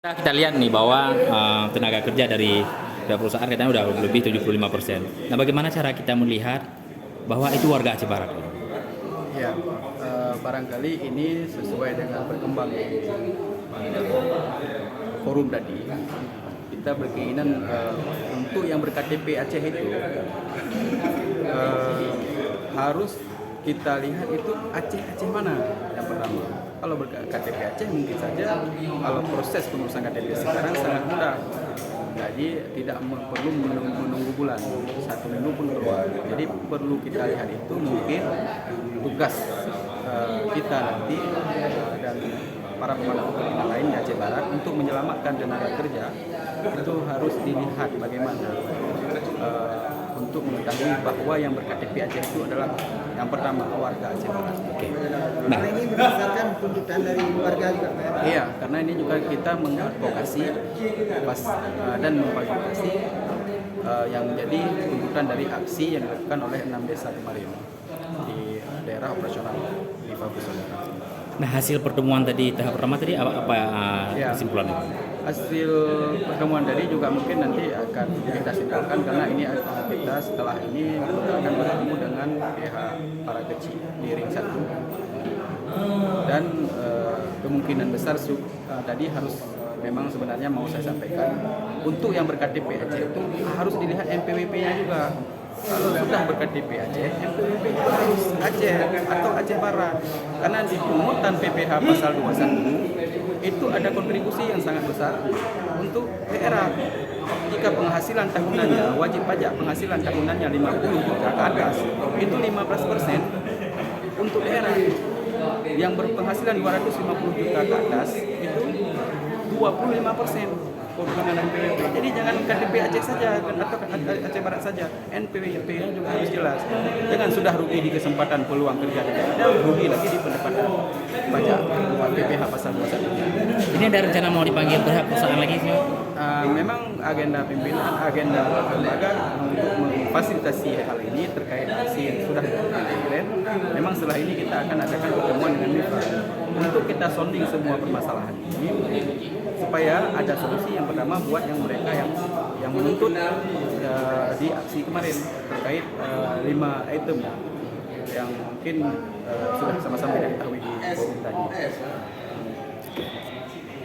Kita lihat nih bahwa tenaga kerja dari perusahaan katanya udah lebih 75%. Nah, bagaimana cara kita melihat bahwa itu warga Aceh Barat? Ya, barangkali ini sesuai dengan berkembang forum tadi. Kita berkeinginan untuk yang berKTP Aceh itu harus kita lihat itu Aceh mana yang pertama. Kalau berKTP Aceh mungkin saja kalau proses pengurusan KTP sekarang sangat mudah. Jadi tidak perlu menunggu bulan, 1 minggu pun keluar. Jadi perlu kita lihat itu mungkin tugas kita nanti dan para pemangku kepentingan lain di Aceh Barat untuk menyelamatkan tenaga kerja itu harus dilihat bagaimana untuk mengetahui bahwa yang berKTP Aceh itu adalah yang pertama warga Aceh Barat. Nah, ini berdasarkan tuntutan dari warga juga, Pak? Iya, karena ini juga kita mengadvokasi dan memfasilitasi yang menjadi tuntutan dari aksi yang dilakukan oleh 6 desa kemarin di daerah operasional di Papua Saudara. Nah, hasil pertemuan tadi tahap pertama tadi apa Ya. kesimpulannya? Hasil pertemuan tadi juga mungkin nanti akan kita simpulkan karena ini kita setelah ini kita akan bertemu dengan pihak para kecil di ring 1 dan kemungkinan besar tadi harus memang sebenarnya mau saya sampaikan untuk yang berKTP Aceh itu harus dilihat NPWP-nya juga. Kalau sudah berKTP Aceh, NPWP itu harus Aceh atau Aceh Barat karena di pungutan PPh pasal 21 itu ada kontribusi yang sangat besar untuk daerah. Jika penghasilan tahunannya, wajib pajak penghasilan tahunannya 50 juta ke atas, itu 15% untuk daerah. Yang berpenghasilan 250 juta ke atas, itu 25% keuntungan NPWP. Jadi jangan KTP Aceh saja atau Aceh Barat saja, NPWP-nya juga harus jelas. Jangan sudah rugi di kesempatan peluang kerja di daerah, rugi lagi di pendapatan pajak PPh pasal 21. Ini ada rencana mau dipanggil pihak perusahaan lagi sih? Memang agenda pimpinan, agenda lembaga untuk memfasilitasi hal ini terkait aksi yang sudah dilakukan. Memang setelah ini kita akan adakan pertemuan dengan Mitra untuk kita sounding semua permasalahan ini supaya ada solusi yang pertama buat yang mereka yang menuntut di aksi kemarin terkait 5 item yang mungkin sudah sama-sama kita ketahui di forum tadi.